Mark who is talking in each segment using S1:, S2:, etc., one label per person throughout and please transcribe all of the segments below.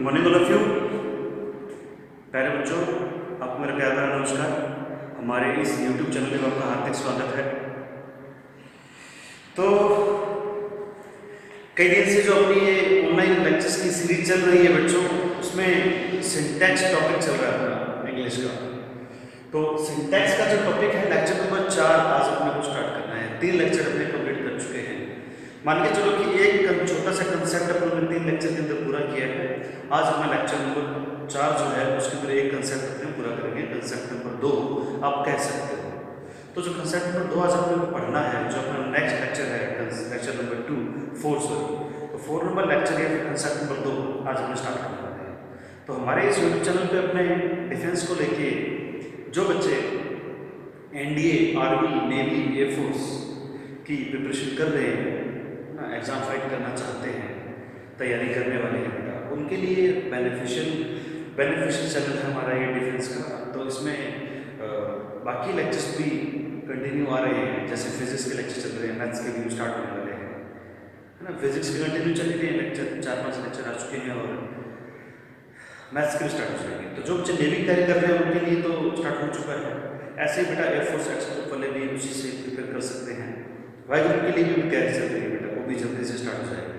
S1: Morning all of you. प्यारे बच्चों, आपको मेरा प्यार भरा नमस्कार। हमारे इस यूट्यूब चैनल में आपका हार्दिक स्वागत है। तो कई दिन से जो अपनी ये ऑनलाइन लेक्चर्स की सीरीज चल रही है बच्चों, उसमें सिंटैक्स टॉपिक चल रहा था इंग्लिश का। तो सिंटैक्स का जो टॉपिक है लेक्चर नंबर 4 आज अपने को स्टार्ट करना है। 3 लेक्चर अपने कंप्लीट कर चुके हैं। मान के चलो कि एक छोटा सा कंसेप्ट अपने 3 लेक्चर के अंदर पूरा किया है। आज अपना लेक्चर नंबर 4 जो है उसके अंदर एक कंसेप्ट अपने पूरा करेंगे। कंसेप्ट नंबर 2 आप कह सकते हो। तो जो कंसेप्ट नंबर 2 आज अपने को पढ़ना है, जो अपना नेक्स्ट लेक्चर है लेक्चर नंबर 4 तो 4 नंबर लेक्चर या फिर कंसेप्ट नंबर 2 आज अपने स्टार्ट करने वाले हैं। तो हमारे इस यूट्यूब चैनल पे अपने डिफेंस को लेके जो बच्चे एनडीए, आर्मी, नेवी, एयरफोर्स की प्रिपरेशन कर रहे हैं ना, एग्ज़ाम फाइट करना चाहते हैं, तैयारी करने वाले हैं बेटा, उनके लिए बेनिफिशियल चैनल है हमारा ये डिफेंस का। तो इसमें बाकी लेक्चर्स भी कंटिन्यू आ रहे हैं। जैसे फिजिक्स के लेक्चर चल रहे हैं, मैथ्स के भी स्टार्ट होने वाले हैं, है ना। फिजिक्स के कंटिन्यू चल रहे हैं लेक्चर, 4-5 लेक्चर आ चुके हैं और मैथ्स के भी स्टार्ट हो जाएंगे। तो जो बच्चे नेवी तैयारी कर रहे हैं उनके लिए तो स्टार्ट हो चुका है। ऐसे ही बेटा एयरफोर्स एक्सपोर्ट वाले भी उसी से प्रिपेयर कर सकते हैं। वाई ग्रुप के लिए भी तैयारी चल रही है बेटा, वो भी जल्दी से स्टार्ट हो जाएगा।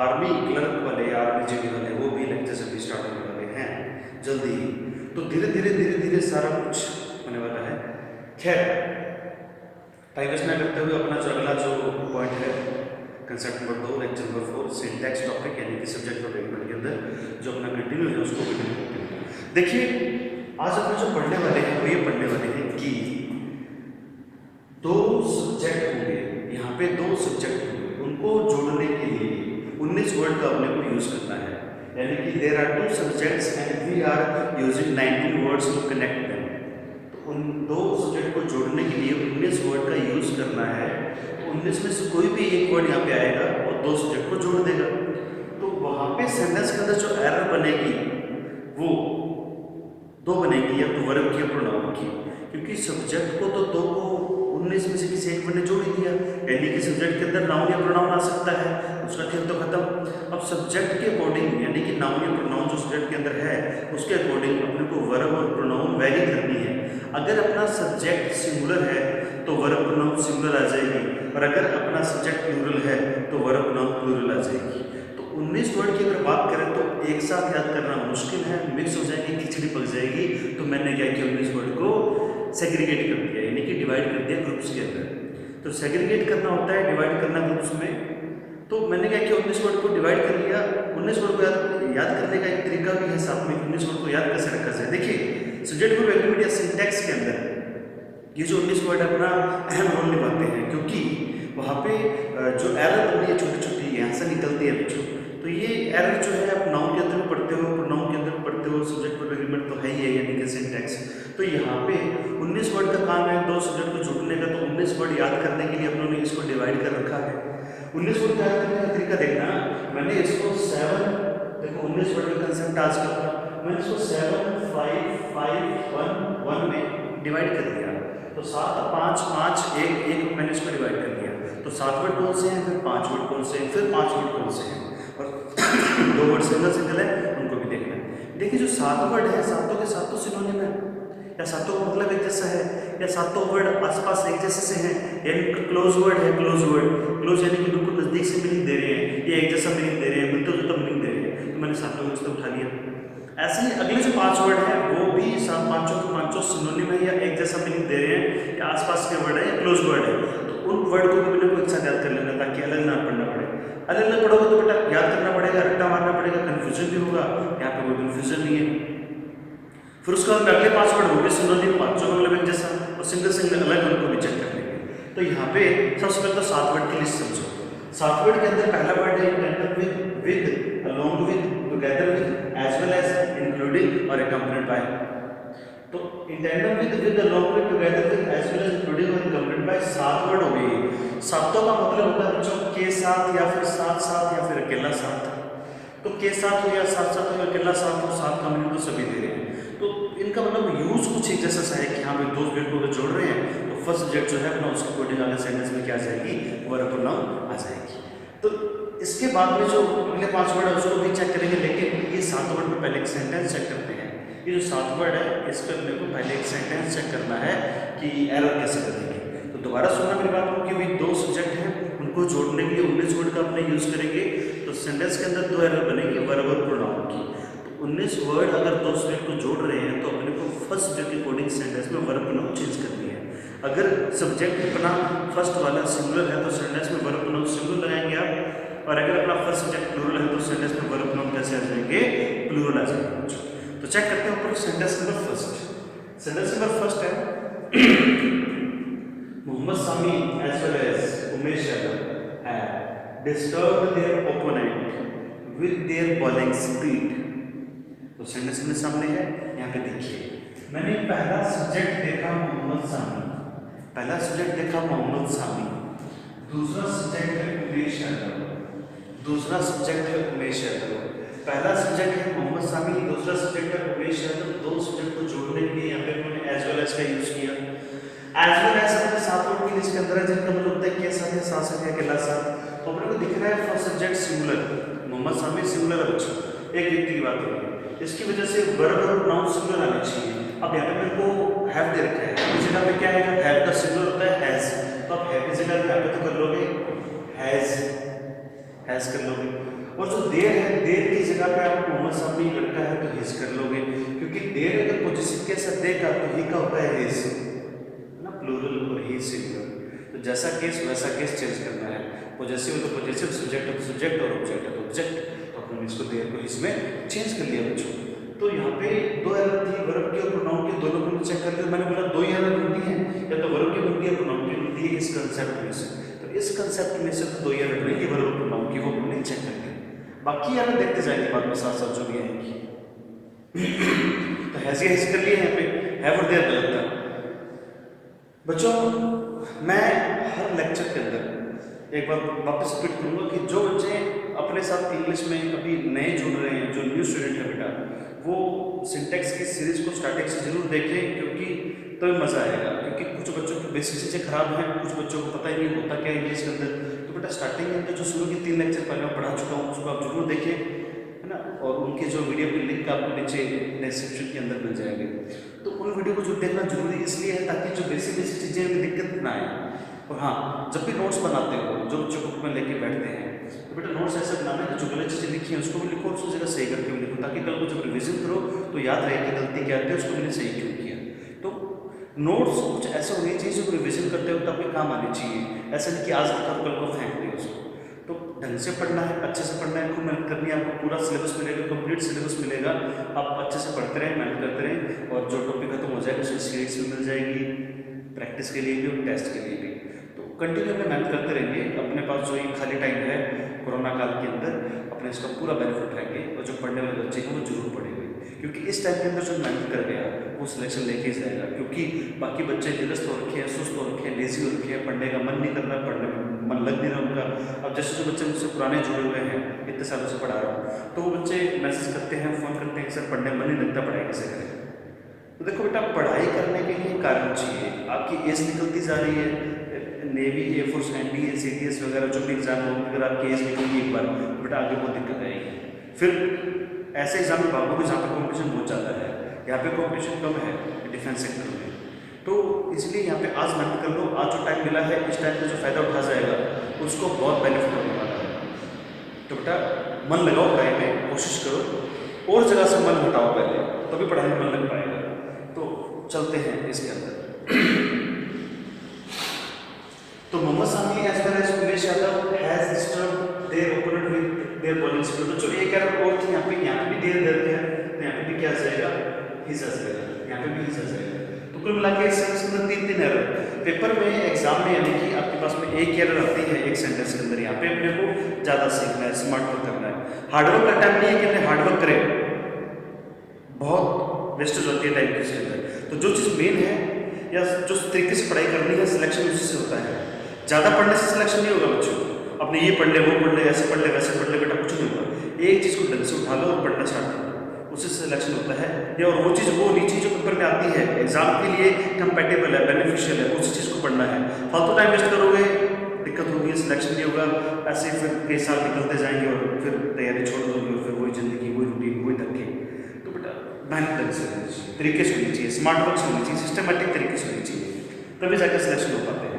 S1: आर्मी क्लर्क वाले, आर्मी जेडी वाले, वो भी लेक्चर से भी स्टार्ट होने वाले हैं जल्दी ही। तो धीरे धीरे सारा कुछ होने वाला है। खैर, टाइम वेस्ट ना करते हुए अपना जो अगला जो पॉइंट है concept number 2 lecture number 4 syntax topic यानी कि सब्जेक्ट और एलिमेंट के अंदर जो अपना कंटिन्यू है उसको कंटिन्यू करते हैं। देखिए, आज अपने जो पढ़ने वाले हैं वो ये पढ़ने वाले हैं कि 2 सब्जेक्ट होंगे, यहाँ पे 2 सब्जेक्ट होंगे, उनको जोड़ने के लिए 19 वर्ड का अपने को यूज करना है। यानी कि there are 2 subjects and we are using 19 words to connect them. तो उन 2 सब्जेक्ट को जोड़ने के लिए 19 वर्ड का यूज करना है। 19 में से कोई भी एक वर्ड यहाँ पे आएगा और 2 सब्जेक्ट को जोड़ देगा। तो वहाँ पे सेंटेंस के अंदर जो एरर बनेगी वो 2 बनेगी, या तो वर्ब की या प्रोनाउन की, क्योंकि सब्जेक्ट को तो 2 को 19 में से किसी एक वर्ड ने जोड़ ही दिया। यानी कि सब्जेक्ट के अंदर नाउन या प्रोनाउन आ सकता है, उसका खेल तो खत्म। अब सब्जेक्ट के अकॉर्डिंग यानी कि नाउन या प्रोनाउन जो सब्जेक्ट के अंदर है उसके अकॉर्डिंग अपने को वर्ब और प्रोनाउन वैरी करनी है। अगर अपना सब्जेक्ट सिंगुलर है तो वर्ब प्रोनाउन सिंगुलर आ जाएगी, और अगर अपना सब्जेक्ट प्लूरल है तो वर्ब प्रोनाउन प्लूरल आ जाएगी। तो 19 वर्ड की अगर बात करें तो एक साथ याद करना मुश्किल है, मिक्स हो जाएगी, खिचड़ी पक जाएगी। तो मैंने क्या किया, 19 वर्ड को सेग्रीगेट कर दिया, यानी कि डिवाइड कर दिया ग्रुप्स के अंदर। तो सेग्रीगेट करना होता है डिवाइड करना ग्रुप्स में। तो मैंने क्या किया, 19 वर्ड को डिवाइड कर लिया। 19 वर्ड को याद करने का एक तरीका भी है साथ में, 19 वर्ड को याद कैसे रखा जाए। देखिए, सब्जेक्ट वर्ब एग्रीमेंट या सिंटैक्स के अंदर ये जो 19 वर्ड अपना अहम रोल निभाते हैं, क्योंकि वहाँ पे जो एरर बनती है छोटी छोटी यहाँ से निकलती है बच्चों। तो ये एरर जो है आप नाउन के अंदर भी पढ़ते हो, प्रोनाउन के अंदर भी पढ़ते हो, सब्जेक्ट वर्ब एग्रीमेंट तो है ही है यानी कि सिंटैक्स। तो यहाँ पे 19 वर्ड का काम है 2 सब्जेक्ट को जोड़ने का। तो 19 वर्ड याद करने के लिए हम लोगों ने इसको डिवाइड कर रखा है। 19 वर्ड याद करने का तरीका देखना, मैंने इसको 7, देखो 19 वर्ड का कंसेप्ट आज का था, मैंने इसको 7, 5, 5, 1, 1 में डिवाइड कर दिया। तो 7, 5, 5, 1, 1 मैंने इसको डिवाइड कर दिया। तो 7 वर्ड कौन से हैं, फिर 5 वर्ड कौन से हैं, फिर 5 वर्ड कौन से हैं, और 2 वर्ड सिंगल है उनको भी देखना है। देखिए, जो 7 वर्ड है, सातों के सातों सिनोनिम है, या सातों का मतलब एक जैसा है, या सातों वर्ड आसपास एक जैसे से हैं। यानी क्लोज वर्ड है, क्लोज यानी कि बिल्कुल नजदीक से मीनिंग दे रहे हैं, ये एक जैसा मीनिंग दे रहे हैं, मिलता जुलता मीनिंग दे रहे हैं। तो मैंने सातों को उठा लिया। ऐसे ही अगले जो 5 वर्ड हैं वो भी पांचों के पांचों सिनोनिम है, या एक जैसा मीनिंग दे रहे हैं, या आसपास के वर्ड है, या क्लोज वर्ड है। तो उन वर्ड को भी मैंने एक साथ याद कर लेना ताकि अलग ना पढ़ना पड़े। अलग पढ़ोगे तो बेटा याद करना पड़ेगा, रट्टा मारना पड़ेगा, कन्फ्यूजन भी होगा। यहाँ पे कोई कन्फ्यूजन नहीं है। फिर उसके बाद अगले 5 वर्ड होंगे सिनोनिम, पांचों का मतलब एक जैसा, और सिंगल अलग उनको भी चेक कर लेंगे। तो यहाँ पे सबसे पहले तो 7 वर्ड की लिस्ट समझो। 7 वर्ड के अंदर पहला वर्ड है tandem with, along with, together with, as well as, including और अकम्पनीड बाय। तो in tandem with, along with, together with, as well as, including और अकम्पनीड बाय 7 वर्ड हो गए। सातों का मतलब होता है बच्चों के साथ, या फिर साथ साथ, या फिर अकेला साथ। तो के साथ हो या साथ साथ हो या अकेला साथ हो, 7 का मीनिंग तो सभी दे रहे हैं। तो इनका मतलब यूज कुछ एक जैसा सा है कि हाँ भाई 2 सब्जेक्ट को जोड़ रहे हैं तो फर्स्ट सब्जेक्ट जो है अपना उसके अकॉर्डिंग आगे सेंटेंस में क्या आ जाएगी, वर्ब प्रोनाउन आ जाएगी। तो इसके बाद में जो अगले 5 वर्ड है उसको भी चेक करेंगे, लेकिन ये 7 वर्ड में पहले एक सेंटेंस चेक करते हैं। ये जो 7 वर्ड है इस पर मेरे को पहले एक सेंटेंस चेक करना है कि एरर कैसे करेंगे। तो दोबारा सुनना मेरी बात को कि भाई 2 सब्जेक्ट हैं, उनको जोड़ने के लिए 19 वर्ड का अपने यूज़ करेंगे। तो सेंटेंस के अंदर 2 एरर बनेंगे वर्ब और प्रोनाउन की। तो 19 वर्ड अगर 2 सब्जेक्ट को जोड़ रहे हैं तो अपने को फर्स्ट सब्जेक्ट के अकॉर्डिंग सेंटेंस में वर्ब प्रोनाउन चेंज करनी है। अगर सब्जेक्ट अपना फर्स्ट वाला सिंगुलर है तो सेंटेंस में वर्ब प्रोनाउन सिंगुलर लगाएंगे आप, और अगर अपना फर्स्ट सब्जेक्ट प्लूरल है तो सेंटेंस में वर्ब प्रोनाउन कैसे आ जाएंगे, प्लूरल आ जाएंगे। तो चेक करते हैं ऊपर sentence number first. Sentence number first है Mohammad Shami as well as Umesh Yadav have disturbed their opponent with their bowling speed. तो सेंटेंस मेरे सामने है, यहाँ पे देखिए मैंने पहला सब्जेक्ट देखा मोहम्मद सामी, पहला सब्जेक्ट देखा मोहम्मद सामी, दूसरा सब्जेक्ट है उमेश यादव, दूसरा सब्जेक्ट है उमेश यादव। पहला सब्जेक्ट है मोहम्मद सामी, दूसरा सब्जेक्ट है उमेश यादव। 2 सब्जेक्ट को जोड़ने के लिए यहाँ पे उन्होंने एज वेल एज का यूज किया। एज वेल एज अपने 7 वर्ड के लिस्ट के अंदर है, जिनका मतलब होता है के साथ है, साथ है, अकेला साथ। तो अपने को दिख रहा है फर्स्ट सब्जेक्ट सिंगुलर, मोहम्मद सामी सिंगुलर है बच्चों, एक व्यक्ति की बात हो रही है। इसकी वजह से वर्ब और नाउन सिंगुलर आने चाहिए। अब यहाँ पे मेरे को हैव दे रखा है, इस जगह पे क्या है, हैव का सिंगुलर होता है हैज, तो आप हैव की जगह यहाँ पे तो कर लोगे हैज कर लोगे। और जो देर है, देर की जगह पे आप मोहम्मद सामी लड़का है तो हिज कर लोगे, क्योंकि देर अगर पॉजिटिव के साथ दे का तो ही का होता है हिज ना, प्लूरल और ही सिंगुलर। तो जैसा केस वैसा केस चेंज करना है, पॉजिटिव तो पॉजिटिव, सब्जेक्ट तो सब्जेक्ट और ऑब्जेक्ट तो ऑब्जेक्ट। तो हमने इसको देर को इसमें चेंज कर लिया बच्चों। तो यहाँ पे 2 एरर थी, वर्ब की और प्रोनाउन की, दोनों को चेक कर लिया। मैंने बोला 2 ही एरर बनती है, या तो वर्ब की बनती है प्रोनाउन की बनती है, इस कंसेप्ट में से। तो इस कंसेप्ट में से तो 2 एरर बनेगी वर्ब और प्रोनाउन की, वो हमने चेक कर लिया। बाकी एरर देखते जाएंगे बाद में साथ साथ जो भी आएंगी। तो हैज़ या हिज कर लिए यहाँ पे, हैव और देयर गलत था बच्चों। मैं हर लेक्चर के अंदर एक बार वापस रिपीट करूँगा कि जो बच्चे अपने साथ इंग्लिश में अभी नए जुड़ रहे हैं, जो न्यू स्टूडेंट है बेटा, वो सिंटेक्स की सीरीज को स्टार्टिंग से जरूर देखें, क्योंकि तब मज़ा आएगा। क्योंकि कुछ बच्चों की बेसिक चीज़ें खराब हैं, कुछ बच्चों को पता ही नहीं होता क्या इंग्लिश के अंदर। तो बेटा स्टार्टिंग के अंदर जो शुरू की 3 लेक्चर पहले मैं पढ़ा चुका हूँ, उसको आप जरूर देखें, है ना। और उनके जो वीडियो की लिंक आपको नीचे डिस्क्रिप्शन के अंदर मिल जाएंगे। तो उन वीडियो को जो देखना जरूरी इसलिए है ताकि जो बेसिक चीज़ें में दिक्कत ना आए। और हाँ, जब भी नोट्स बनाते हो, जो बच्चों बुक में लेके बैठते हैं, तो बेटा नोट्स ऐसा बनाना है कि जो गलत चीज़ें लिखी हैं उसको भी लिखो, उसको जगह सही करके भी लिखो, ताकि कल को जब रिविजन करो तो याद रहे कि गलती क्या थी, उसको मैंने सही क्यों किया। तो नोट्स कुछ ऐसा होनी चाहिए जो रिविजन करते वक्त आपके काम आने चाहिए। ऐसा नहीं कि आज लिखा कल को फेंक दिया उसको। तो ढंग से पढ़ना है, अच्छे से पढ़ना है, खूब मेहनत करनी है, आपको पूरा सिलेबस मिलेगा, कंप्लीट सिलेबस मिलेगा। आप अच्छे से पढ़ते रहें, मेहनत करते रहें, और जो टॉपिक खत्म हो जाएगा उसकी सीरीज भी मिल जाएगी, प्रैक्टिस के लिए भी और टेस्ट के लिए भी। तो कंटिन्यू में मेहनत करते रहेंगे। अपने पास जो ये खाली टाइम है कोरोना काल के अंदर, अपने इसका पूरा बेनिफिट उठाएंगे, और जो पढ़ने वाले बच्चे हैं वो जरूर पढ़ेंगे, क्योंकि इस टाइम के अंदर जो मेहनत कर गया वो सिलेक्शन लेके ही जाएगा। क्योंकि बाकी बच्चे निरस्त हो रखे हैं, सुस्त हो रखे हैं, लेजी हो रखे हैं, पढ़ने का मन नहीं कर रहा, पढ़ने में मन लग नहीं रहा उनका। अब जैसे जो बच्चे मुझसे पुराने जुड़े हुए हैं, इतने सालों से पढ़ा रहा हूँ, तो वो बच्चे मैसेज करते हैं, फ़ोन करते हैं, सर पढ़ने मन नहीं लगता, पढ़ाई कैसे करें। तो देखो बेटा, पढ़ाई करने के लिए कारण चाहिए। आपकी एज निकलती जा रही है, नेवी, एयरफोर्स, NDA, CDS वगैरह जो भी एग्जाम हो, अगर आपकी एज निकलेगी एक बार, तो बेटा आगे बहुत दिक्कत आएगी। फिर ऐसे एग्जाम में भागोगे जहाँ पर कॉम्पिटिशन बहुत ज़्यादा है, यहाँ पे कॉम्पिटिशन कम है डिफेंस सेक्टर में। तो इसलिए यहाँ पे आज मेहनत कर लो, आज जो टाइम मिला है, इस टाइम का जो फ़ायदा उठा जाएगा उसको बहुत बेनिफिट होने वाला है। तो बेटा मन लगाओ पढ़ाई में, कोशिश करो, और जगह से मन हटाओ पहले, तभी पढ़ाई में मन लग पाएगा। तो चलते हैं इसके अंदर। तो Mohammad Shami as well as Umesh Yadav has disturbed their opponent with their bowling speed. तो जो एक एरर और थी यहाँ पे भी देर दर्द है, तो यहाँ पे भी क्या आ जाएगा, हिज आ जाएगा, यहाँ पे भी हिज आ जाएगा। तो कुल मिला के सेंटेंस के अंदर 3 एरर पेपर में, एग्जाम में, यानी कि आपके पास में एक एरर आती है एक सेंटेंस के अंदर। यहाँ पे अपने को ज़्यादा सीखना है, स्मार्ट वर्क करना है। हार्डवर्क का टाइम नहीं है कि अपने हार्डवर्क करें, बहुत वेस्टेज होती है टाइम के अंदर। तो जो चीज़ मेन है या जो तरीके से पढ़ाई करनी है, सिलेक्शन उसी से होता है। ज़्यादा पढ़ने से सिलेक्शन नहीं होगा बच्चों। अपने ये पढ़ ले, वो पढ़ ले, ऐसे पढ़ ले, वैसे पढ़ ले, बेटा कुछ नहीं होगा। एक चीज़ को ढंग से उठा लो और पढ़ना स्टार्ट करो, उससे सिलेक्शन होता है। या और वो चीज़ वो नीचे जो पेपर में आती है, एग्जाम के लिए कंपेटेबल है, बेनिफिशियल है, उसी चीज़ को पढ़ना है। फालतू टाइम वेस्ट करोगे, दिक्कत होगी, सिलेक्शन नहीं होगा, होगा, ऐसे ही फिर कई साल निकलते जाएंगे और फिर तैयारी छोड़ दोगे और फिर वही ज़िंदगी, वही रूटीन, वही धक्के। तो बेटा मेहनत ढंग से होनी चाहिए, तरीके से होनी चाहिए, स्मार्ट वर्क से होनी चाहिए, सिस्टमेटिक तरीके से होनी चाहिए, तभी जाकर सिलेक्शन हो पाते हैं।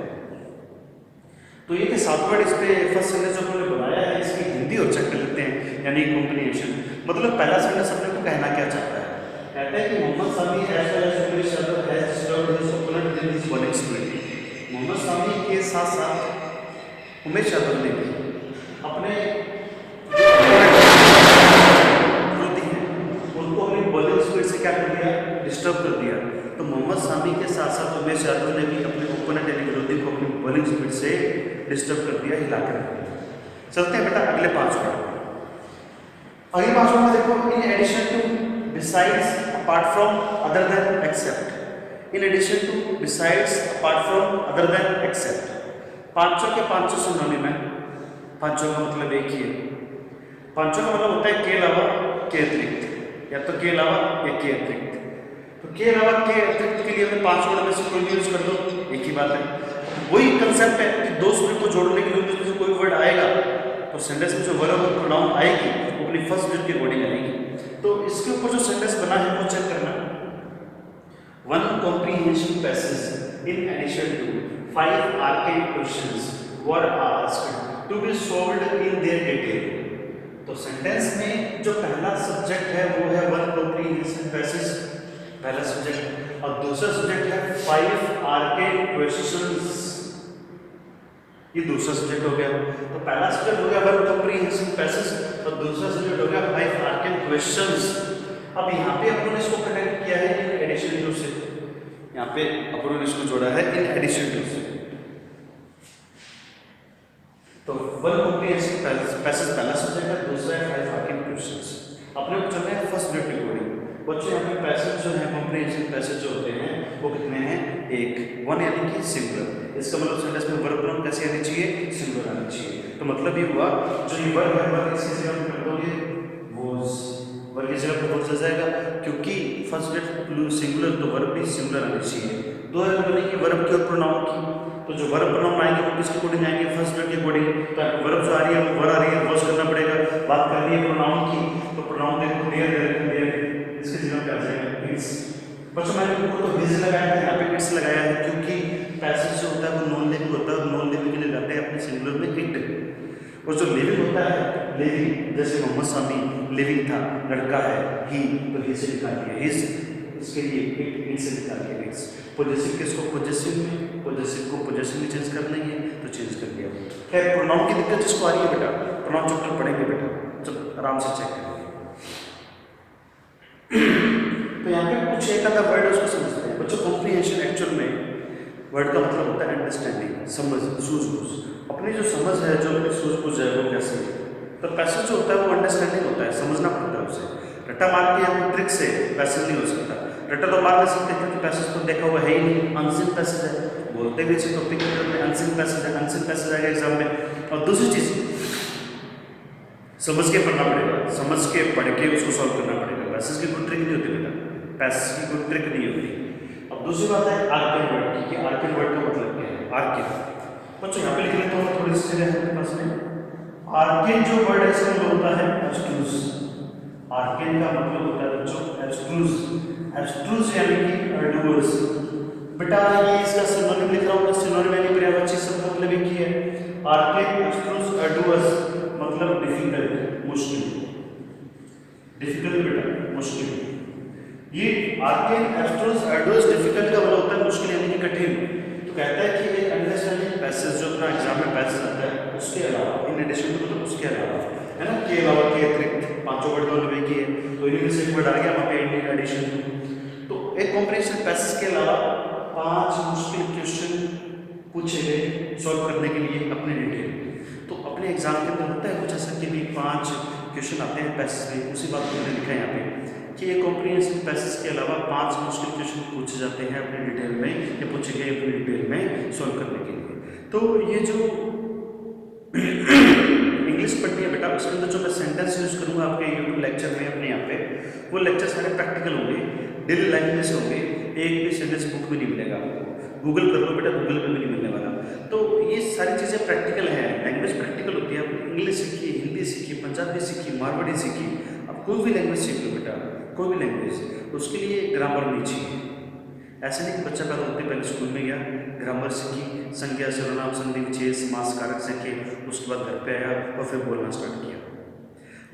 S1: तो ये थे 7 वर्ड, इस पे फर्स्ट सेंटेंस जो हमने बनाया है इसकी हिंदी और चेक कर लेते हैं, यानी कॉम्बिनेशन। मतलब पहला सेंटेंस अपने को कहना क्या चाहता है, कहता है कि Mohammad Shami as well as Umesh Yadav has disturbed his opponent in his bowling speed. Mohammad Shami के साथ साथ उमेश यादव ने भी अपने विरोधी हैं उनको अपनी बॉलिंग स्पीड से क्या कर दिया, डिस्टर्ब कर दिया। तो मोहम्मद सामी के साथ साथ उमेश यादव ने भी अपने ओपोनेंट यानी विरोधी को अपनी बॉलिंग स्पीड से डिस्टर्ब कर दिया, हिला कर दिया। चलते हैं बेटा अगले 5 वर्ड। अगले 5 वर्ड में देखो, in addition to, besides, apart from, other than, except. In addition to, besides, apart from, other than, except. पांचों के पांचों सिनोनिम है। पांचों का मतलब एक ही है। पांचों का मतलब होता है के अलावा, के अतिरिक्त, या तो के अलावा या के अतिरिक्त। तो के अलावा के अतिरिक्त के लिए हमें 5 वर्ड में से कोई यूज कर दो, एक ही बात है। वही कंसेप्ट है कि दो शब्द को जोड़ने के लिए उसमें से कोई वर्ड आएगा तो सेंटेंस में जो वर्ब और प्रोनाउन आएगी वो अपनी फर्स्ट यूनिट के अकॉर्डिंग आएगी। तो इसके ऊपर जो सेंटेंस बना है वो चेक करना। One comprehension passage in addition to 5 arcade questions were asked to be solved in their detail. तो सेंटेंस में जो पहला सब्जेक्ट है वो है वन कॉम्प्रिहेंशन पैसेज, पहला सब्जेक्ट, और दूसरा सब्जेक्ट है 5 आर्केड क्वेश्चंस, ये दूसरा सब्जेक्ट हो गया। तो पहला सब्जेक्ट हो गया वन कॉम्प्रिहेंशन पैसेज और दूसरा सब्जेक्ट हो गया 5 आर्केड क्वेश्चंस। अब यहाँ पे अपन ने इसको कनेक्ट किया है इन एडिशन टू से, यहाँ पे अपन ने इसको जोड़ा है इन एडिशन टू से। तो वन कॉम्प्रिहेंशन पैसेज पहला सब्जेक्ट है, दूसरा है 5 आर्केड क्वेश्चंस। अपने को चलना है फर्स्ट यूनिट रिकॉर्डिंग। बच्चों यहाँ पे पैसेज जो है कॉम्प्रिहेंशन पैसेज जो होते हैं वो कितने हैं, एक, वन यानी कि सिंगुलर। इसका मतलब सेंटेंस में वर्ब प्रोनाउन कैसे आनी चाहिए, सिंगुलर आनी चाहिए। तो मतलब ये हुआ जो ये वर्ब है वर्ब इसकी जगह पे कर दोगे वॉज, वर्ब की जगह पे वॉज आ जाएगा क्योंकि फर्स्ट यूनिट सिंगुलर तो वर्ब भी सिंगुलर आनी चाहिए। दो हेल्प बनेगी वर्ब की और प्रोनाउन की। तो जो वर्ब प्रोनाउन आएंगे वो किसके अकॉर्डिंग आएंगे, फर्स्ट यूनिट के अकॉर्डिंग। तो वर्ब जो आ रही है वो वर आ रही है, वॉज करना पड़ेगा। बात कर रही है प्रोनाउन की तो प्रोनाउन देखो देयर, इसके जगह पे आ जाएगा इट्स। बच्चों मैंने ऊपर तो हिज लगाया है, यहाँ पे इट्स लगाया है क्योंकि पैसेज जो होता है वो नॉन लिविंग होता है, नॉन लिविंग के लिए लाते हैं अपने सिंगुलर में इट। और जो लिविंग होता है, लिविंग जैसे मोहम्मद सामी लिविंग था, लड़का है ही, तो ही से निकाल दिया हिज, इसके लिए इट से निकाल दिया इट्स। पॉजेसिव किसको पॉजेसिव में, पॉजेसिव को पॉजेसिव में चेंज करना ही है तो चेंज कर दिया। खैर प्रोनाउन की दिक्कत जिसको आ रही है बेटा, प्रोनाउन चैप्टर पढ़ेंगे बेटा, चलो आराम से चेक करेंगे। तो यहाँ पे कुछ एक आधा वर्ड उसको समझते हैं बच्चों। कॉम्प्रिहेंशन एक्चुअल में वर्ड का मतलब होता है अंडरस्टैंडिंग, समझ, सूझबूझ। अपनी जो समझ है, जो अपनी सूझबूझ है वो कैसे है। तो पैसेज जो होता है वो अंडरस्टैंडिंग होता है, समझना पड़ता है उसे। रट्टा मार के या ट्रिक से पैसेज नहीं हो सकता। रट्टा तो मार नहीं सकते क्योंकि पैसेज तो देखा हुआ है ही नहीं, अनसीन पैसेज है। बोलते भी इसी टॉपिक में अनसीन पैसेज है, अनसीन पैसेज आएगा एग्जाम में। और दूसरी चीज समझ के पढ़ना पड़ेगा, समझ के पढ़ के उसको सॉल्व करना पड़ेगा। पैसेज की कोई ट्रिक नहीं होती बेटा, पैसेज की कोई ट्रिक नहीं होती। अब दूसरी बात है आर्केन वर्ड की, कि आर्केन वर्ड का मतलब क्या है। आर्केन बच्चों यहाँ पे लिख लेता हूँ, थोड़ी सी जगह है पास में। आर्केन जो वर्ड है इसका मतलब होता है एब्स्ट्रूज। आर्केन का मतलब होता है बच्चों एब्स्ट्रूज। एब्स्ट्रूज यानी कि अर्डुअस। बेटा ये इसका सिनोनिम लिख रहा हूँ, सिनोनिम यानी पर्यायवाची शब्द मतलब एक ही है। आर्केन, एब्स्ट्रूज, अर्डुअस मतलब डिफिकल्ट, मुश्किल। डिफिकल्ट बेटा मुश्किल। ये आर्केन, एब्स्ट्रूज, अर्डुअस डिफिकल्ट का मतलब होता है मुश्किल यानी कि कठिन। तो कहता है कि एक अंडरस्टैंडिंग पैसेज जो अपना एग्जाम में पैसेज आता है उसके अलावा, इन एडिशन टू मतलब उसके अलावा, है ना, के अलावा के अतिरिक्त पांचों वर्ड तो अलग ही है, तो इनमें से एक वर्ड आ गया वहाँ पे इन एडिशन टू। तो एक कॉम्प्रिहेंशन पैसेज के अलावा 5 मुश्किल क्वेश्चन पूछे गए सॉल्व करने के लिए अपने डिटेल। तो अपने एग्जाम के अंदर होता है कुछ ऐसा कि भी 5 क्वेश्चन आते हैं पैसेज में। उसी बात को मैंने लिखा है यहाँ पे कि ये कॉम्प्रिहेंशन पैसेज के अलावा 5 मुश्किल क्वेश्चन पूछे जाते हैं अपने डिटेल में, या पूछे गए अपनी डिटेल में सॉल्व करने के लिए। तो ये जो इंग्लिश पढ़नी है बेटा, उसके अंदर जो मैं सेंटेंस यूज करूँगा आपके यूट्यूब लेक्चर में अपने यहाँ पे, वो लेक्चर सारे प्रैक्टिकल होंगे, डेली लाइफ में से होंगे। एक भी सेंटेंस बुक में नहीं मिलेगा आपको, गूगल कर लो बेटा, गूगल पे भी नहीं मिलने वाला। तो ये सारी चीज़ें प्रैक्टिकल हैं, लैंग्वेज प्रैक्टिकल इंग्लिश सीखिए, हिंदी सीखिए, पंजाबी सीखिए, मारवाड़ी सीखिए, आप कोई भी लैंग्वेज सीख लो बेटा, कोई भी लैंग्वेज, तो उसके लिए ग्रामर नहीं चाहिए। ऐसा नहीं कि बच्चा पैदा होते पहले स्कूल में गया, ग्रामर सीखी, संज्ञा सर्वनाम संधि विच्छेद समास कारक सीखे, उसके बाद घर पे आया और फिर बोलना स्टार्ट किया।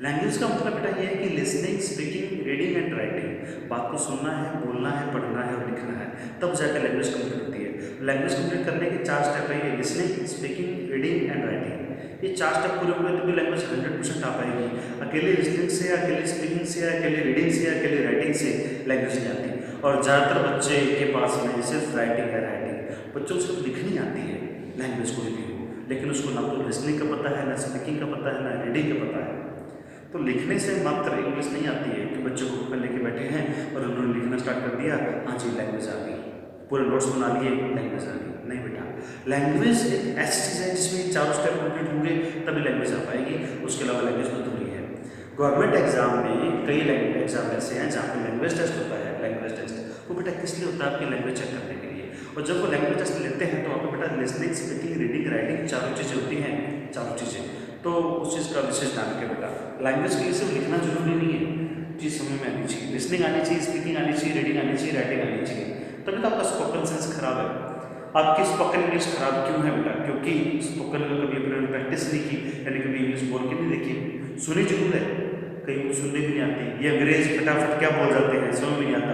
S1: लैंग्वेज का मतलब बेटा ये है कि listening, speaking, reading and writing, बात को सुनना है, बोलना है, पढ़ना है और लिखना है, तब जाकर लैंग्वेज कंप्लीट होती है। लैंग्वेज कंप्लीट करने के 4 स्टेप है, listening, speaking, reading and writing. ये 4 स्टेप पूरे हुए तभी लैंग्वेज 100% आ पाएगी। अकेले लिसनिंग से, अकेले स्पीकिंग से, अकेले रीडिंग से, अकेले राइटिंग से लैंग्वेज नहीं आती। और ज़्यादातर बच्चे के पास में सिर्फ राइटिंग है, राइटिंग, बच्चों को सिर्फ लिखनी आती है लैंग्वेज कोई भी हो, लेकिन उसको ना तो लिसनिंग का पता है, ना स्पीकिंग का पता है, ना रीडिंग का पता है। तो लिखने से मात्र इंग्लिश नहीं आती है कि बच्चों को बुक लेके बैठे हैं और उन्होंने लिखना स्टार्ट कर दिया, हाँ जी लैंग्वेज आ गई, पूरे नोट्स बना लिए, लैंग्वेज आ गई। नहीं बेटा, लैंग्वेज एक ऐसी चीज़ है जिसमें 4 स्टेप कंप्लीट होंगे तभी लैंग्वेज आ पाएगी, उसके अलावा लैंग्वेज अधूरी है। गवर्नमेंट एग्जाम में कई लैंग्वेज एग्जाम ऐसे हैं जहाँ पे लैंग्वेज टेस्ट होता है। लैंग्वेज टेस्ट वो बेटा किस लिए होता है? आपकी लैंग्वेज चेक करने के लिए। और जब वो लैंग्वेज टेस्ट लेते हैं तो आपको बेटा लिसनिंग, स्पीकिंग, रीडिंग, राइटिंग चारों चीज़ें होती हैं, चारों चीज़ें, तो उस चीज़ का विशेष ध्यान रखें बेटा। लैंग्वेज के लिए सिर्फ लिखना जरूरी नहीं है, चीज़ समझ में आनी चाहिए, लिसनिंग आनी चाहिए, स्पीकिंग आनी चाहिए, रीडिंग आनी चाहिए, राइटिंग आनी चाहिए, तभी तो आपका स्पोकन सेंस खराब है। आपकी स्पोकन इंग्लिश खराब क्यों है बेटा? क्योंकि स्पोकन में कभी अपने प्रैक्टिस नहीं की, यानी कभी इंग्लिश बोल के नहीं देखी, सुनी जरूर है, कहीं कुछ सुनने भी नहीं आती, ये अंग्रेज फटाफट क्या बोल जाते हैं समझ में नहीं आता,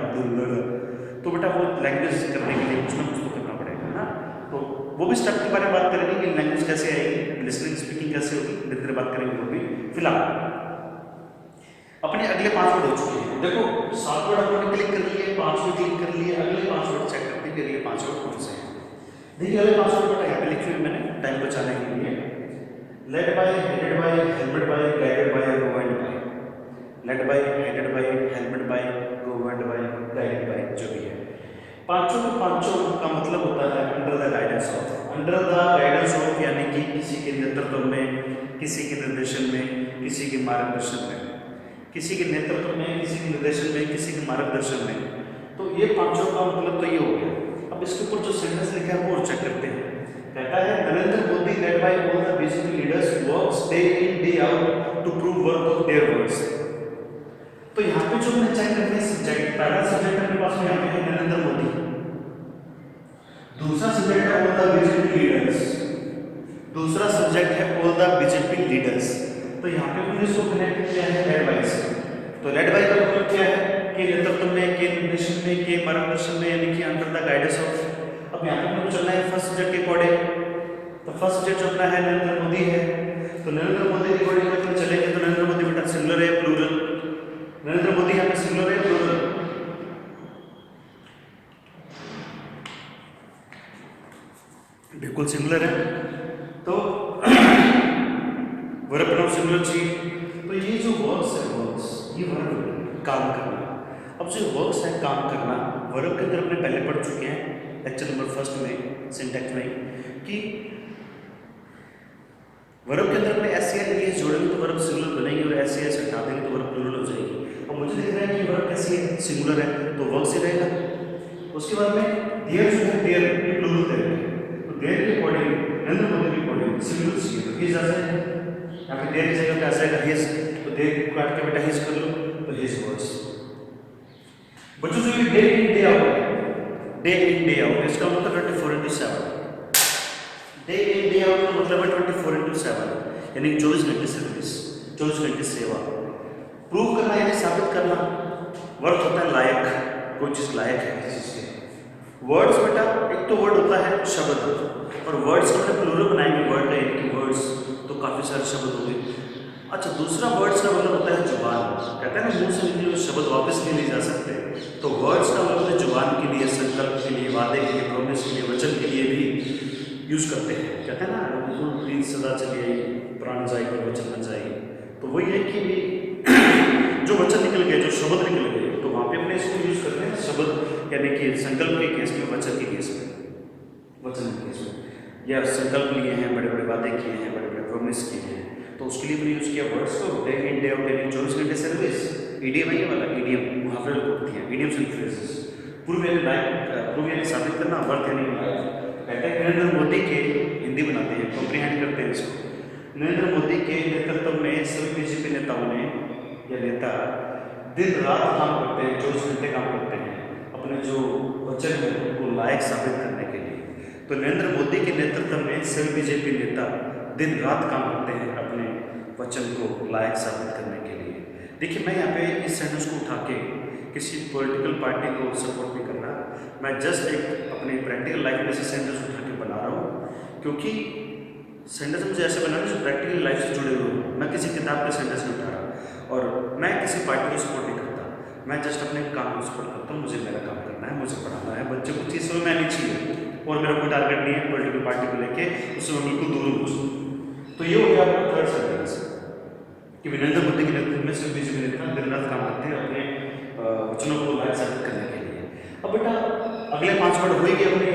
S1: तो बेटा वो लैंग्वेज करने के लिए कुछ ना कुछ तो करना पड़ेगा ना। तो वो भी स्टेप के बारे में बात करेंगे कि लैंग्वेज कैसे आएगी, लिसनिंग, स्पीकिंग कैसे होगी, धीरे धीरे बात करेंगे वो भी। फिलहाल अपने अगले 5 वर्ड हो चुके हैं, देखो 7 वर्ड अपने क्लिक कर लिए, 5 वर्ड क्लिक कर लिए, अगले 5 वर्ड चेक करते हैं कि अगले 5 वर्ड कौन से हैं। देखिए अगले 5 वर्ड बेटा यहाँ पे लिखे हुए मैंने टाइम बचाने के लिए, led by, headed by, helmed by, guided by, governed by. Led by, headed by, helmed by, governed by, guided by, जो भी है। पांचों के पांचों का मतलब होता है under the guidance of. Under the guidance of यानी कि किसी के नेतृत्व में, किसी के निर्देशन में, किसी के मार्गदर्शन में, किसी के नेतृत्व में, किसी के निर्देशन में, किसी के मार्गदर्शन में। तो ये पांचों का मतलब तो ये हो गया। अब इसके ऊपर जो सेंटेंस लिखा है वो चेक करते हैं। कहता है Narendra Modi led by all the BJP leaders works day in day out to prove worth of their words. तो यहाँ पे जो हमने चेक करते हैं सब्जेक्ट, पहला सब्जेक्ट अपने पास में यहाँ पे है नरेंद्र मोदी, दूसरा सब्जेक्ट है ऑल द बीजेपी लीडर्स, दूसरा सब्जेक्ट है ऑल द बीजेपी लीडर्स। तो यहाँ पे हमने इसको कनेक्ट किया है लेड बाय से। तो लेड बाय का मतलब क्या है कि नेतृत्व में, के निर्देशन में, के मार्गदर्शन में, यानी कि अंडर द गाइडेंस ऑफ। अब यहाँ पे हमको चलना है फर्स्ट सब्जेक्ट के अकॉर्डिंग। तो फर्स्ट सब्जेक्ट जो अपना है नरेंद्र मोदी है, तो नरेंद्र मोदी के अकॉर्डिंग अगर चलेंगे तो नरेंद्र मोदी बेटा सिंगुलर है प्लूरल? नरेंद्र मोदी यहाँ पे सिंगुलर है प्लूरल? बिल्कुल सिंगुलर है। तो वर्ब प्रोनाउन सिंगुलर चाहिए। तो ये जो वर्ब्स है, वर्ब्स, ये वर्ब काम करना। अब जो वर्ब्स है काम करना, वर्ब के अंदर अपने पहले पढ़ चुके हैं लेक्चर नंबर 1 में, सिंटैक्स में, कि वर्ब के अंदर अपने एस या एस जोड़ेंगे तो वर्ब सिंगुलर बनेगी और एस या एस हटा देंगे तो वर्ब प्लूरल हो जाएगी। अब मुझे दिख रहा है कि वर्ब कैसी है, सिंगुलर है, तो वर्ब से रहेगा। उसके बाद में देयर जो है, देयर ये प्लूरल देयर, तो देयर के अकॉर्डिंग नरेंद्र मोदी के अकॉर्डिंग सिंगुलर चाहिए, तो हिज आ जाएगा। यहाँ पे देयर की जगह पे आ जाएगा हिज, तो देयर को काट के बेटा हिज कर लो, तो हिज वर्ड्स। बच्चों जो ये डे इन डे आउट है, डे इन डे आउट, इसका मतलब 24/7। डे इन डे आउट का मतलब है 24/7, यानी 24 घंटे सर्विस, 24 घंटे सेवा। प्रूव करना यानी साबित करना। वर्ड होता है लायक, कोई चीज़ लायक है किसी चीज़ के। वर्ड्स बेटा, एक तो वर्ड होता है शब्द, और वर्ड्स को हम प्लूरल बनाएंगे वर्ड का, यानी कि वर्ड्स, तो काफ़ी सारे शब्द होंगे। अच्छा, दूसरा वर्ड्स का मतलब होता है जुबान। कहते हैं ना मुंह से निकले हुए शब्द वापस नहीं लिए जा सकते, तो वर्ड्स का मतलब है जुबान के लिए, संकल्प के लिए, वादे के लिए, प्रॉमिस के लिए, वचन के लिए भी यूज करते हैं। कहते हैं ना प्रीत सदा चली आई, प्राण जाए पर वचन न जाए। तो वही है कि जो वचन निकल गए, जो शब्द निकल गए, तो वहाँ पे अपने इसको यूज करते हैं शब्द, यानी कि संकल्प के केस में, वचन के केस में, वचन के केस में, या संकल्प लिए हैं, बड़े बड़े वादे किए हैं, बड़े बड़े प्रॉमिस किए हैं, तो उसके लिए भी यूज किया वर्ड्स को। डे इन डे आउट यानी 24 घंटे सर्विस। ईडीएम है ये वाला, ईडीएम मुहावरे होती है, ईडीएम्स एंड फ्रेजेस। प्रूव यानी लाइक, प्रूव यानी साबित करना, वर्थ यानी लाइक। कहते हैं नरेंद्र मोदी के हिंदी बनाते हैं, कॉम्प्रीहेंड करते हैं इसको। नरेंद्र मोदी के नेतृत्व में सभी बीजेपी नेताओं ने या नेता दिन रात काम करते हैं, 24 घंटे काम करते हैं अपने जो वचन है उनको लायक साबित करने के लिए। तो नरेंद्र मोदी के नेतृत्व में सभी बीजेपी नेता दिन रात काम करते हैं अपने वचन को लायक साबित करने के लिए। देखिए, मैं यहाँ पे इस सेंटेंस को उठा के किसी पॉलिटिकल पार्टी को सपोर्ट नहीं कर रहा, मैं जस्ट एक अपनी प्रैक्टिकल लाइफ में से सेंटेंस उठा के बना रहा हूँ, क्योंकि सेंटेंस मुझे ऐसे बनाना जो प्रैक्टिकल लाइफ से जुड़े हुए हो। मैं किसी किताब के सेंटेंस नहीं उठा रहा और मैं किसी पार्टी को सपोर्ट नहीं करता, मैं जस्ट अपने काम को सपोर्ट करता हूँ। मुझे मेरा काम करना है, मुझे पढ़ाना है, बच्चे को चीज़ समझ में आनी चाहिए और मेरा कोई टारगेट नहीं है पॉलिटिकल पार्टी को लेके, उससे मैं बिल्कुल दूर हूँ। तो ये हो गया आपका थर्ड सेंटेंस कि नरेंद्र मोदी के नेतृत्व में सभी बीजेपी नेता दिन रात काम करते हैं अपने वचनों को लायक साबित करने के लिए। अब बेटा अगले 5 वर्ड हो ही गए अपने,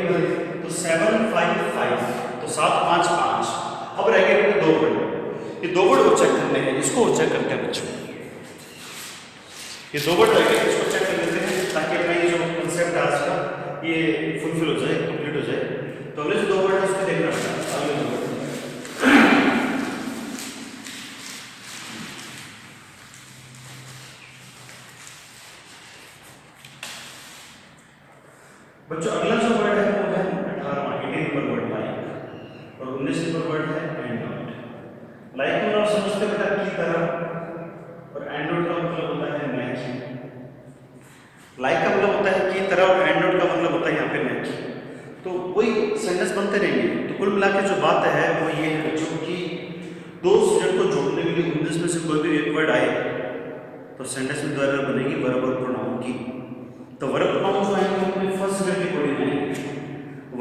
S1: तो 7, 5, 5, तो 7, 5, 5। अब रह गए अपने 2 वर्ड, ये 2 वर्ड को चेक करने हैं, इसको चेक करते हैं बच्चों। ये 2 वर्ड रह गए, इसको चेक कर लेते हैं ताकि अपना ये जो कंसेप्ट आज का ये फुलफिल हो जाए, कंप्लीट हो जाए। तो अगले जो 2 वर्ड है उसको देखना पड़ेगा। अगले 2 वर्ड बच्चों, अगला जो वर्ड है वो है 18वां 18 नंबर वर्ड लाइक, और 19 नंबर वर्ड है एंड नॉट। लाइक को आप समझते बेटा की तरह, और एंड नॉट का मतलब होता है न की। लाइक का मतलब होता है की तरह और एंड नॉट का मतलब होता है यहाँ पे न की। तो कोई सेंटेंस बनते रहेंगे। तो कुल मिला के जो बात है वो ये है बच्चों की दो सब्जेक्ट को जोड़ने के लिए 19 में से कोई भी एक वर्ड आए तो सेंटेंस में द्वारा बनेगी वर्ब और प्रोनाउन की। तो वर्ब प्रोनाउन जो आएंगे अपने फर्स्ट सब्जेक्ट के अकॉर्डिंग आएंगे।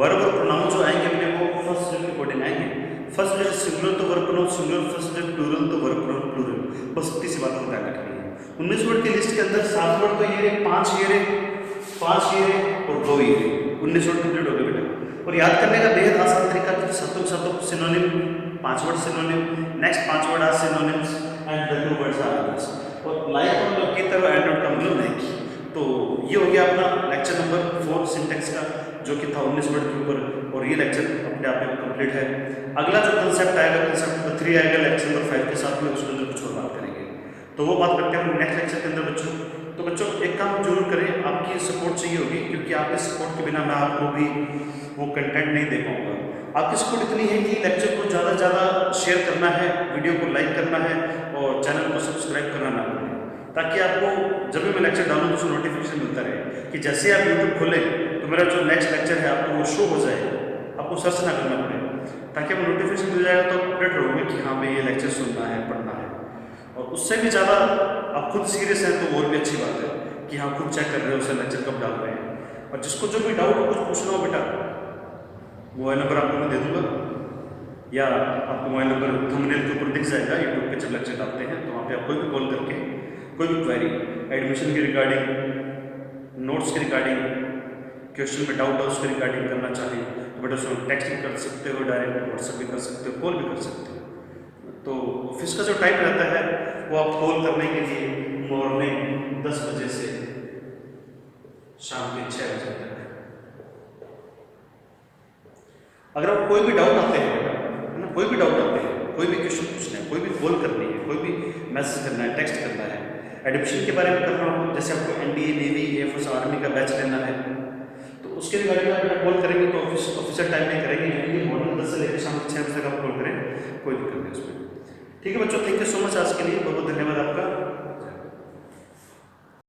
S1: वर्ब और प्रोनाउन जो आएंगे अपने वो फर्स्ट सब्जेक्ट के अकॉर्डिंग आएंगे। फर्स्ट सब्जेक्ट सिंगुलर तो verb pronoun singular, first subject plural तो वर्ब प्रोनाउन प्लूरल। बस इतनी सी बात को ध्यान रखनी है। 19 वर्ड की लिस्ट के अंदर 7 वर्ड तो ये रहे, 5 ये रहे, 5 ये रहे और 2 ये रहे। 19 वर्ड कंप्लीट हो गए बेटा। और याद करने का बेहद आसान तरीका कि सातों सातों synonym, 5 word synonym, next 5 word are synonyms and the 2 words are others. और लाइक का मतलब की तरह एंड नॉट का मतलब नहीं की। तो ये हो गया अपना लेक्चर नंबर 4 सिंटेक्स का, जो कि था 19 वर्ड के ऊपर, और ये लेक्चर अपने आप में कंप्लीट है। अगला जो कंसेप्ट आएगा, कंसेप्ट नंबर 3 आएगा लेक्चर नंबर 5 के साथ में, उसके अंदर कुछ और बात करेंगे। तो वो बात करते हैं नेक्स्ट लेक्चर के अंदर बच्चों। तो बच्चों एक काम जरूर करें, आपकी सपोर्ट चाहिए होगी, क्योंकि आपके सपोर्ट के बिना मैं आपको भी वो कंटेंट नहीं दे पाऊंगा। आपकी सपोर्ट इतनी है कि लेक्चर को ज़्यादा से ज़्यादा शेयर करना है, वीडियो को लाइक करना है और चैनल को सब्सक्राइब करना ना भूलें, ताकि आपको जब भी मैं लेक्चर डालूँ तो उसको नोटिफिकेशन मिलता रहे कि जैसे आप यूट्यूब खोलें तो मेरा जो नेक्स्ट लेक्चर है आपको वो शो हो जाए, आपको सर्च ना करना पड़े, ताकि आपको नोटिफिकेशन मिल जाएगा तो अपडेट रहोगे कि हाँ भाई ये लेक्चर सुनना है, पढ़ना है। और उससे भी ज़्यादा आप खुद सीरियस हैं तो और भी अच्छी बात है कि हाँ खुद चेक कर रहे हो उसे लेक्चर कब डाल रहे हैं। और जिसको जो भी डाउट हो, कुछ पूछना हो बेटा, मोबाइल नंबर आपको मैं दे दूँगा, या आपको मोबाइल नंबर थंबनेल के ऊपर दिख जाएगा यूट्यूब पे जब लेक्चर डालते हैं, तो वहाँ पे आप कोई भी कॉल करके कोई भी क्वेरी एडमिशन के रिगार्डिंग, नोट्स के रिगार्डिंग, क्वेश्चन में डाउट है उसके रिगार्डिंग करना चाहें तो बेटा उसमें टेक्स्ट भी कर सकते हो, डायरेक्ट व्हाट्सएप भी कर सकते हो, कॉल भी कर सकते हो। तो ऑफिस का जो टाइम रहता है वो आप कॉल करने के लिए मॉर्निंग 10 बजे से शाम के 6 बजे तक। अगर आप कोई भी डाउट आते हैं है ना, कोई भी डाउट आते हैं, कोई भी क्वेश्चन पूछना है, कोई भी कॉल करनी है, कोई भी मैसेज करना है, टेक्स्ट करना है, एडमिशन के बारे में करना हो, जैसे आपको एनडीए, नेवी, एयरफोर्स, आर्मी का बैच लेना है तो उसके रिगार्डिंग आप कॉल करेंगे तो ऑफिशियल टाइम में करेंगे, यानी मॉर्निंग 10 से लेकर शाम के 6 बजे तक आप कॉल करें, कोई दिक्कत नहीं उसमें। ठीक है बच्चों, थैंक यू सो मच आज के लिए, बहुत बहुत धन्यवाद आपका।